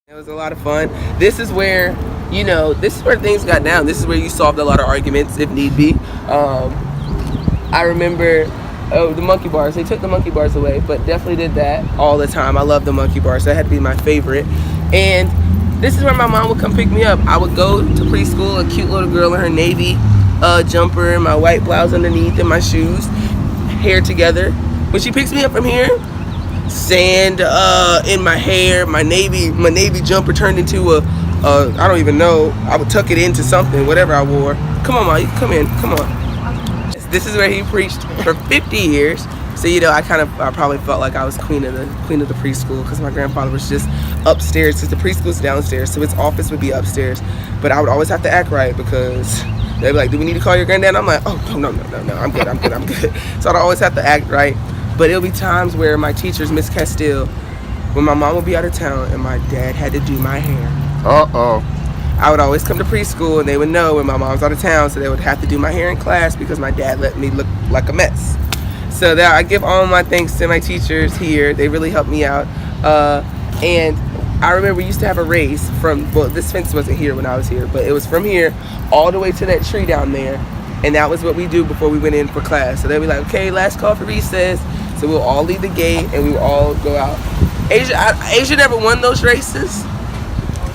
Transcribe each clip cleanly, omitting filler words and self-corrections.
It was a lot of fun. This is where, this is where things got down. This is where you solved a lot of arguments if need be. I remember the monkey bars. They took the monkey bars away, but definitely did that all the time. I love the monkey bars. That had to be my favorite. And this is where my mom would come pick me up. I would go to preschool, a cute little girl in her navy jumper, my white blouse underneath, and my shoes, hair together. When she picks me up from here, sand in my hair, my navy jumper turned into a I don't even know. I would tuck it into something, whatever I wore. Come on, Ma, you come in. Come on. This is where he preached for 50 years. So I probably felt like I was queen of the preschool because my grandfather was just upstairs because the preschool's downstairs, so his office would be upstairs. But I would always have to act right because they'd be like, "Do we need to call your granddad?" And I'm like, "Oh no, I'm good." So I'd always have to act right. But it'll be times where my teachers, Miss Castile, when my mom would be out of town and my dad had to do my hair. I would always come to preschool and they would know when my mom's out of town, so they would have to do my hair in class because my dad let me look like a mess. So I give all my thanks to my teachers here. They really helped me out. And I remember we used to have a race this fence wasn't here when I was here, but it was from here all the way to that tree down there. And that was what we do before we went in for class. So they'd be like, "Okay, last call for recess." So we'll all leave the gate and we will all go out. Asia never won those races,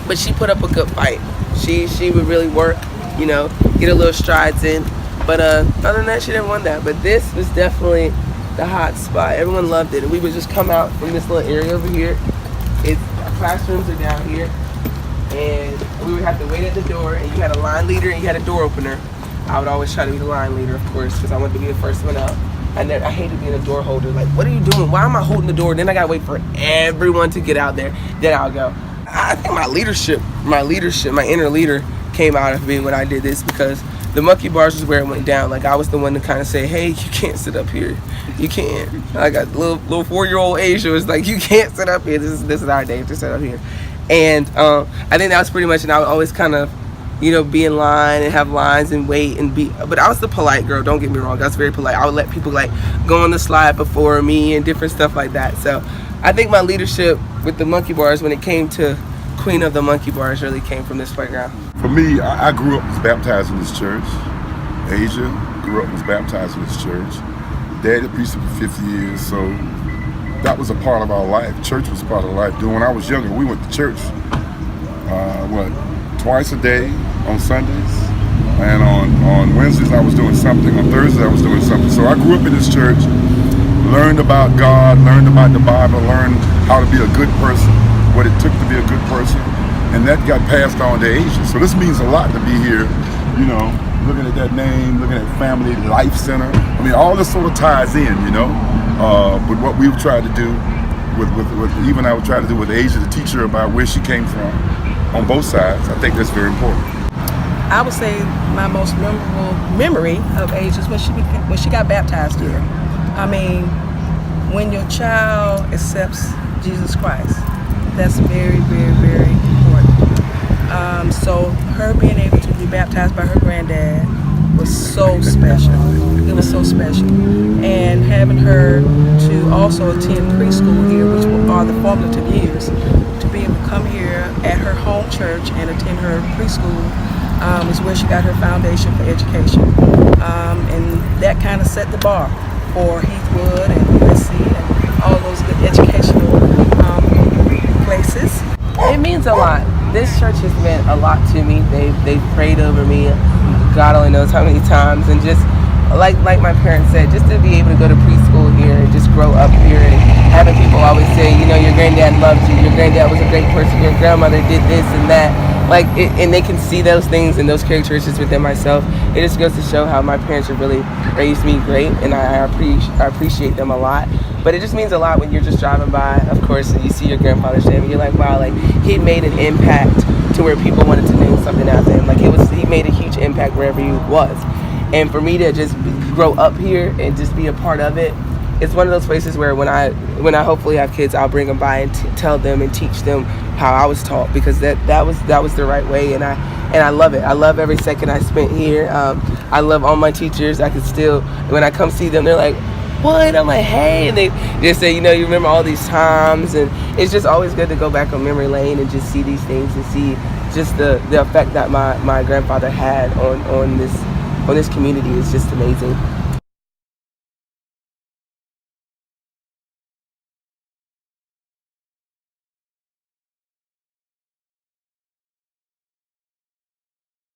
but she put up a good fight. She would really work, get a little strides in. But other than that, she never won that. But this was definitely the hot spot. Everyone loved it. And we would just come out from this little area over here. Our classrooms are down here. And we would have to wait at the door. And you had a line leader and you had a door opener. I would always try to be the line leader, of course, because I wanted to be the first one up. I hated being a door holder. Like, what are you doing? Why am I holding the door? Then I got to wait for everyone to get out there. Then I'll go. I think my leadership, my inner leader came out of me when I did this because the monkey bars was where it went down. Like, I was the one to kind of say, "Hey, you can't sit up here. You can't." I got little 4-year-old Asia was like, "You can't sit up here. This is our day to sit up here." And I think that was pretty much, and I would always kind of, be in line and have lines and wait and but I was the polite girl, don't get me wrong. I was very polite. I would let people go on the slide before me and different stuff like that. So I think my leadership with the monkey bars when it came to queen of the monkey bars really came from this playground. For me, I grew up was baptized in this church. Asia grew up was baptized in this church. Dad had preached for 50 years, so that was a part of our life. Church was part of life. When I was younger, we went to church, twice a day on Sundays, and on Wednesdays I was doing something, on Thursdays I was doing something. So I grew up in this church, learned about God, learned about the Bible, learned how to be a good person, what it took to be a good person, and that got passed on to Asia. So this means a lot to be here, looking at that name, looking at Family Life Center. I mean, all this sort of ties in, with what we've tried to do with even I would try to do with Asia, to teach her about where she came from on both sides. I think that's very important. I would say my most memorable memory of Asia is when she got baptized here. I mean, when your child accepts Jesus Christ, that's very, very, very important. So her being able to be baptized by her granddad was so special. It was so special. And having her to also attend preschool here, which are the formative years, to be able to come here at her home church and attend her preschool is where she got her foundation for education. And that kind of set the bar for Heathwood and USC and all those good educational places. It means a lot. This church has meant a lot to me. They've prayed over me, God only knows how many times, and just like my parents said, just to be able to go to preschool here and just grow up here and having people always say, your granddad loved you, your granddad was a great person, your grandmother did this and that, and they can see those things and those characteristics within myself. It just goes to show how my parents have really raised me great, and I appreciate them a lot. But it just means a lot when you're just driving by, of course, and you see your grandfather's name, and you're like, wow, he made an impact to where people wanted to name something after him. He made a huge impact wherever he was. And for me to just grow up here and just be a part of it, it's one of those places where when I hopefully have kids, I'll bring them by and tell them and teach them how I was taught, because that was the right way, and I love it. I love every second I spent here. I love all my teachers. I can still, when I come see them, they're like, what? I'm like, hey, and they just say, you remember all these times, and it's just always good to go back on memory lane and just see these things and see just the effect that my grandfather had on this community is just amazing.